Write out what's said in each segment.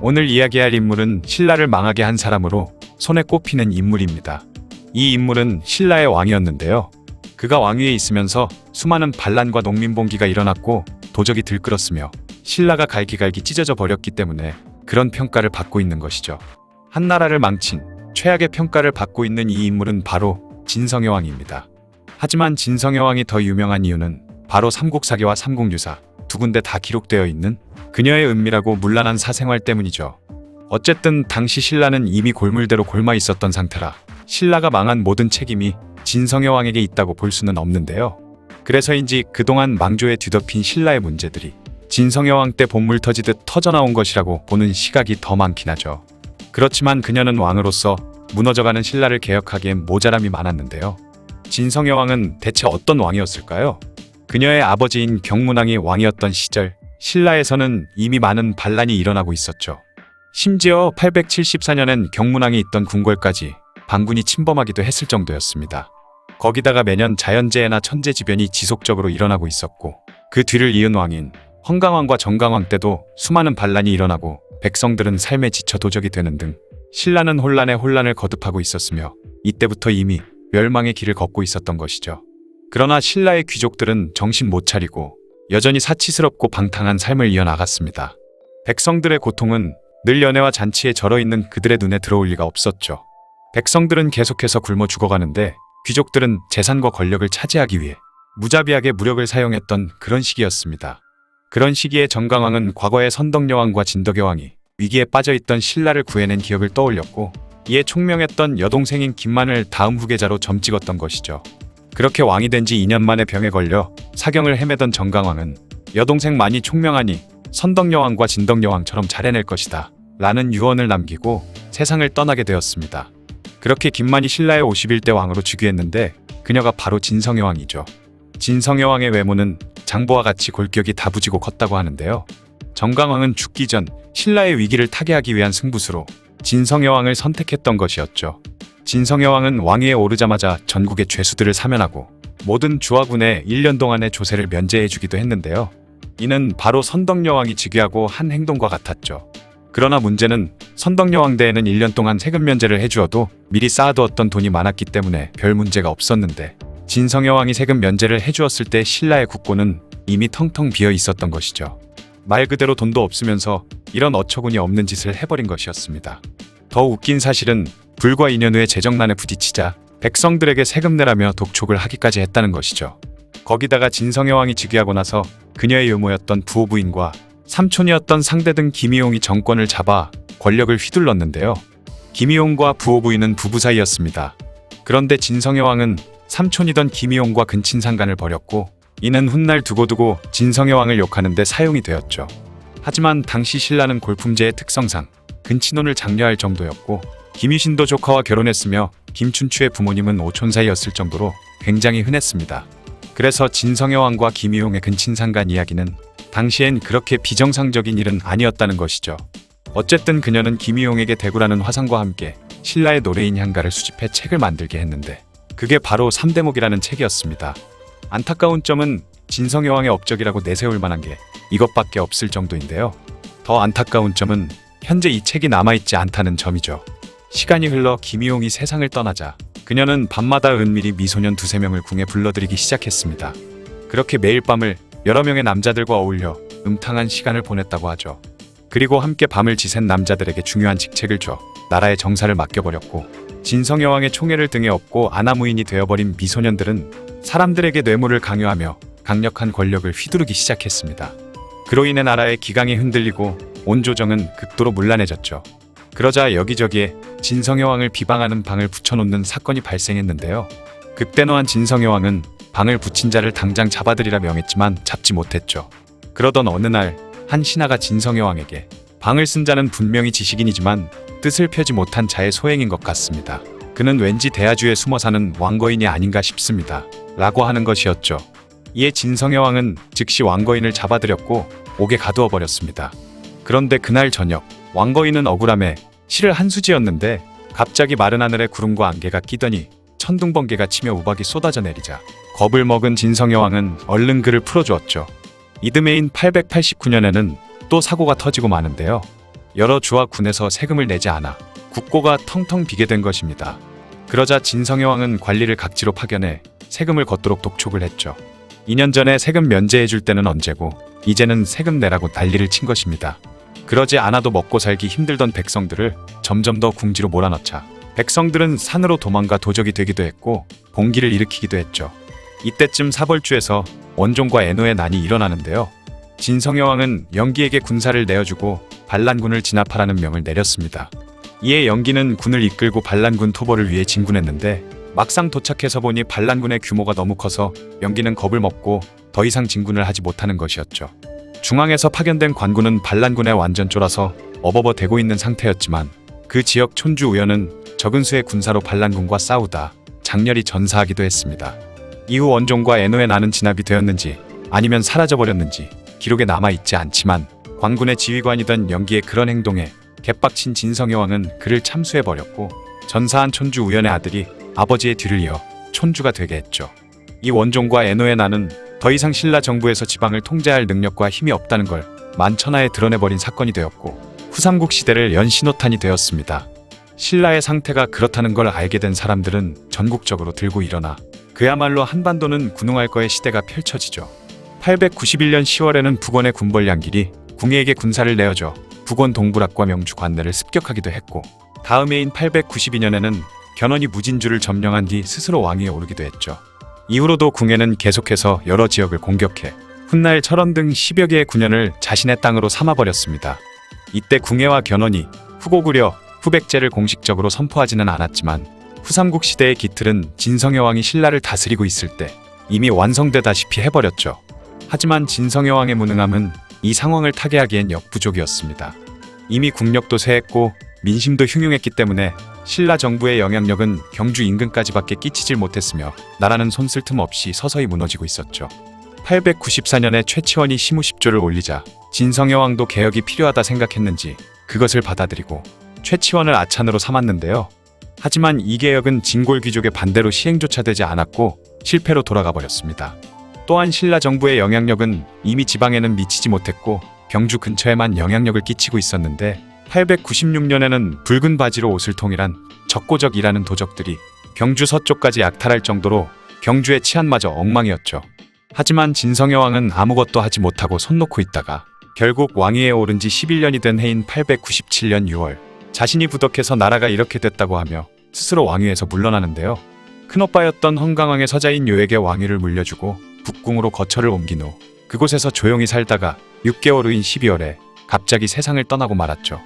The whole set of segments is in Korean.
오늘 이야기할 인물은 신라를 망하게 한 사람으로 손에 꼽히는 인물입니다. 이 인물은 신라의 왕이었는데요. 그가 왕위에 있으면서 수많은 반란과 농민봉기가 일어났고 도적이 들끓었으며 신라가 갈기갈기 찢어져 버렸기 때문에 그런 평가를 받고 있는 것이죠. 한 나라를 망친 최악의 평가를 받고 있는 이 인물은 바로 진성여 왕입니다. 하지만 진성여 왕이 더 유명한 이유는 바로 삼국사기와 삼국유사 두 군데 다 기록되어 있는 그녀의 은밀하고 문란한 사생활 때문이죠. 어쨌든 당시 신라는 이미 골물대로 골마 있었던 상태라 신라가 망한 모든 책임이 진성여 왕에게 있다고 볼 수는 없는데요. 그래서인지 그동안 망조에 뒤덮인 신라의 문제들이 진성여 왕 때 본물 터지듯 터져나온 것이라고 보는 시각이 더 많긴 하죠. 그렇지만 그녀는 왕으로서 무너져가는 신라를 개혁하기엔 모자람이 많았는데요. 진성여 왕은 대체 어떤 왕이었을까요? 그녀의 아버지인 경문왕이 왕이었던 시절 신라에서는 이미 많은 반란이 일어나고 있었죠. 심지어 874년엔 경문왕이 있던 궁궐까지 반군이 침범하기도 했을 정도였습니다. 거기다가 매년 자연재해나 천재지변이 지속적으로 일어나고 있었고 그 뒤를 이은 왕인 헌강왕과 정강왕 때도 수많은 반란이 일어나고 백성들은 삶에 지쳐 도적이 되는 등 신라는 혼란에 혼란을 거듭하고 있었으며 이때부터 이미 멸망의 길을 걷고 있었던 것이죠. 그러나 신라의 귀족들은 정신 못 차리고 여전히 사치스럽고 방탕한 삶을 이어나갔습니다. 백성들의 고통은 늘 연회와 잔치에 절어있는 그들의 눈에 들어올 리가 없었죠. 백성들은 계속해서 굶어 죽어가는데 귀족들은 재산과 권력을 차지하기 위해 무자비하게 무력을 사용했던 그런 시기였습니다. 그런 시기에 정강왕은 과거의 선덕여왕과 진덕여왕이 위기에 빠져있던 신라를 구해낸 기억을 떠올렸고 이에 총명했던 여동생인 김만을 다음 후계자로 점찍었던 것이죠. 그렇게 왕이 된 지 2년 만에 병에 걸려 사경을 헤매던 정강왕은 여동생 만이 총명하니 선덕여왕과 진덕여왕처럼 잘해낼 것이다 라는 유언을 남기고 세상을 떠나게 되었습니다. 그렇게 김만이 신라의 51대 왕으로 즉위했는데 그녀가 바로 진성여왕이죠. 진성여왕의 외모는 장보와 같이 골격이 다부지고 컸다고 하는데요. 정강왕은 죽기 전 신라의 위기를 타개하기 위한 승부수로 진성여왕을 선택했던 것이었죠. 진성여왕은 왕위에 오르자마자 전국의 죄수들을 사면하고 모든 주화군에 1년 동안의 조세를 면제해주기도 했는데요. 이는 바로 선덕여왕이 즉위하고 한 행동과 같았죠. 그러나 문제는 선덕여왕 때에는 1년 동안 세금 면제를 해주어도 미리 쌓아두었던 돈이 많았기 때문에 별 문제가 없었는데 진성여왕이 세금 면제를 해주었을 때 신라의 국고는 이미 텅텅 비어 있었던 것이죠. 말 그대로 돈도 없으면서 이런 어처구니 없는 짓을 해버린 것이었습니다. 더 웃긴 사실은 불과 2년 후에 재정난에 부딪히자 백성들에게 세금 내라며 독촉을 하기까지 했다는 것이죠. 거기다가 진성여왕이 즉위하고 나서 그녀의 유모였던 부호부인과 삼촌이었던 상대등 김이용이 정권을 잡아 권력을 휘둘렀는데요. 김이용과 부호부인은 부부 사이였습니다. 그런데 진성여왕은 삼촌이던 김이용과 근친상간을 벌였고 이는 훗날 두고두고 진성여왕을 욕하는 데 사용이 되었죠. 하지만 당시 신라는 골품제의 특성상 근친혼을 장려할 정도였고 김유신도 조카와 결혼했으며 김춘추의 부모님은 오촌 사이였을 정도로 굉장히 흔했습니다. 그래서 진성여왕과 김이용의 근친상간 이야기는 당시엔 그렇게 비정상적인 일은 아니었다는 것이죠. 어쨌든 그녀는 김이용에게 대구라는 화상과 함께 신라의 노래인 향가를 수집해 책을 만들게 했는데 그게 바로 삼대목이라는 책이었습니다. 안타까운 점은 진성여왕의 업적이라고 내세울 만한 게 이것밖에 없을 정도인데요. 더 안타까운 점은 현재 이 책이 남아있지 않다는 점이죠. 시간이 흘러 김이용이 세상을 떠나자 그녀는 밤마다 은밀히 미소년 2~3명을 궁에 불러들이기 시작했습니다. 그렇게 매일 밤을 여러 명의 남자들과 어울려 음탕한 시간을 보냈다고 하죠. 그리고 함께 밤을 지샌 남자들에게 중요한 직책을 줘 나라의 정사를 맡겨버렸고 진성여왕의 총애를 등에 업고 아나무인이 되어버린 미소년들은 사람들에게 뇌물을 강요하며 강력한 권력을 휘두르기 시작했습니다. 그로 인해 나라의 기강이 흔들리고 온 조정은 극도로 문란해졌죠. 그러자 여기저기에 진성여왕을 비방하는 방을 붙여놓는 사건이 발생했는데요. 극대노한 진성여왕은 방을 붙인 자를 당장 잡아들이라 명했지만 잡지 못했죠. 그러던 어느 날 한 신하가 진성여왕에게 방을 쓴 자는 분명히 지식인이지만 뜻을 펴지 못한 자의 소행인 것 같습니다. 그는 왠지 대하주에 숨어 사는 왕거인이 아닌가 싶습니다. 라고 하는 것이었죠. 이에 진성여왕은 즉시 왕거인을 잡아들였고 옥에 가두어 버렸습니다. 그런데 그날 저녁 왕거인은 억울함에 실을 한 수지였는데 갑자기 마른 하늘에 구름과 안개가 끼더니 천둥번개가 치며 우박이 쏟아져 내리자 겁을 먹은 진성여왕은 얼른 그를 풀어주었죠. 이듬해인 889년에는 또 사고가 터지고 마는데요. 여러 주와 군에서 세금을 내지 않아 국고가 텅텅 비게 된 것입니다. 그러자 진성여 왕은 관리를 각지로 파견해 세금을 걷도록 독촉을 했죠. 2년 전에 세금 면제해줄 때는 언제고 이제는 세금 내라고 난리를 친 것입니다. 그러지 않아도 먹고 살기 힘들던 백성들을 점점 더 궁지로 몰아넣자 백성들은 산으로 도망가 도적이 되기도 했고 봉기를 일으키기도 했죠. 이때쯤 사벌주에서 원종과 애노의 난이 일어나는데요. 진성여 왕은 영기에게 군사를 내어주고 반란군을 진압하라는 명을 내렸습니다. 이에 영기는 군을 이끌고 반란군 토벌을 위해 진군했는데 막상 도착해서 보니 반란군의 규모가 너무 커서 영기는 겁을 먹고 더 이상 진군을 하지 못하는 것이었죠. 중앙에서 파견된 관군은 반란군에 완전 쫄아서 어버버대고 있는 상태였지만 그 지역 촌주 우연은 적은 수의 군사로 반란군과 싸우다 장렬히 전사하기도 했습니다. 이후 원종과 애노의 난은 진압이 되었는지 아니면 사라져버렸는지 기록에 남아있지 않지만 관군의 지휘관이던 영기의 그런 행동에 개빡친 진성여 왕은 그를 참수해버렸고 전사한 촌주 우연의 아들이 아버지의 뒤를 이어 촌주가 되게 했죠. 이 원종과 애노의 난은 더 이상 신라 정부에서 지방을 통제할 능력과 힘이 없다는 걸 만천하에 드러내버린 사건이 되었고 후삼국 시대를 연 신호탄이 되었습니다. 신라의 상태가 그렇다는 걸 알게 된 사람들은 전국적으로 들고 일어나 그야말로 한반도는 군웅할 거의 시대가 펼쳐지죠. 891년 10월에는 북원의 군벌 양길이 궁예에게 군사를 내어줘 북원 동부락과 명주 관내를 습격하기도 했고 다음 해인 892년에는 견훤이 무진주를 점령한 뒤 스스로 왕위에 오르기도 했죠. 이후로도 궁예는 계속해서 여러 지역을 공격해 훗날 철원 등 10여 개의 군현을 자신의 땅으로 삼아버렸습니다. 이때 궁예와 견훤이 후고구려, 후백제를 공식적으로 선포하지는 않았지만 후삼국 시대의 기틀은 진성여 왕이 신라를 다스리고 있을 때 이미 완성되다시피 해버렸죠. 하지만 진성여 왕의 무능함은 이 상황을 타개하기엔 역부족이었습니다. 이미 국력도 쇠했고 민심도 흉흉했기 때문에 신라 정부의 영향력은 경주 인근까지밖에 끼치질 못했으며 나라는 손쓸 틈 없이 서서히 무너지고 있었죠. 894년에 최치원이 시무 10조를 올리자 진성여 왕도 개혁이 필요하다 생각했는지 그것을 받아들이고 최치원을 아찬으로 삼았는데요. 하지만 이 개혁은 진골 귀족의 반대로 시행조차 되지 않았고 실패로 돌아가 버렸습니다. 또한 신라 정부의 영향력은 이미 지방에는 미치지 못했고 경주 근처에만 영향력을 끼치고 있었는데 896년에는 붉은 바지로 옷을 통일한 적고적이라는 도적들이 경주 서쪽까지 약탈할 정도로 경주의 치안마저 엉망이었죠. 하지만 진성여 왕은 아무것도 하지 못하고 손 놓고 있다가 결국 왕위에 오른 지 11년이 된 해인 897년 6월 자신이 부덕해서 나라가 이렇게 됐다고 하며 스스로 왕위에서 물러나는데요. 큰오빠였던 헌강왕의 서자인 요에게 왕위를 물려주고 북궁으로 거처를 옮긴 후 그곳에서 조용히 살다가 6개월 후인 12월에 갑자기 세상을 떠나고 말았죠.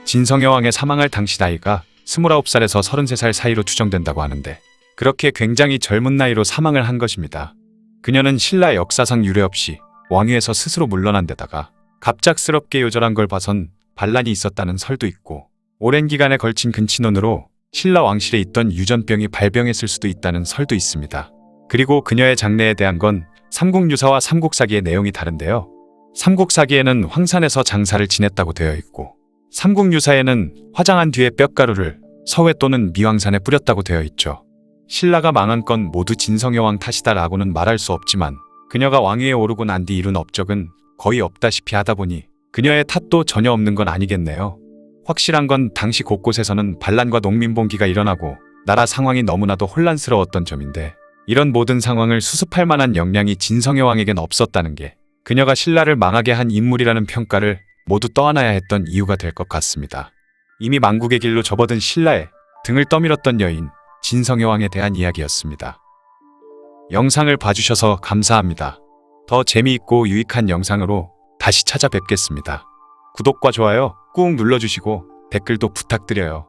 진성여 왕의 사망할 당시 나이가 29살에서 33살 사이로 추정된다고 하는데 그렇게 굉장히 젊은 나이로 사망을 한 것입니다. 그녀는 신라 역사상 유례 없이 왕위에서 스스로 물러난 데다가 갑작스럽게 요절한 걸 봐선 반란이 있었다는 설도 있고 오랜 기간에 걸친 근친혼으로 신라 왕실에 있던 유전병이 발병했을 수도 있다는 설도 있습니다. 그리고 그녀의 장래에 대한 건 삼국유사와 삼국사기의 내용이 다른데요. 삼국사기에는 황산에서 장사를 지냈다고 되어 있고 삼국유사에는 화장한 뒤에 뼈가루를 서회 또는 미왕산에 뿌렸다고 되어 있죠. 신라가 망한 건 모두 진성여 왕 탓이다라고는 말할 수 없지만 그녀가 왕위에 오르고 난 뒤 이룬 업적은 거의 없다시피 하다 보니 그녀의 탓도 전혀 없는 건 아니겠네요. 확실한 건 당시 곳곳에서는 반란과 농민봉기가 일어나고 나라 상황이 너무나도 혼란스러웠던 점인데 이런 모든 상황을 수습할 만한 역량이 진성여 왕에겐 없었다는 게 그녀가 신라를 망하게 한 인물이라는 평가를 모두 떠안아야 했던 이유가 될 것 같습니다. 이미 망국의 길로 접어든 신라에 등을 떠밀었던 여인 진성여 왕에 대한 이야기였습니다. 영상을 봐주셔서 감사합니다. 더 재미있고 유익한 영상으로 다시 찾아뵙겠습니다. 구독과 좋아요 꾹 눌러주시고 댓글도 부탁드려요.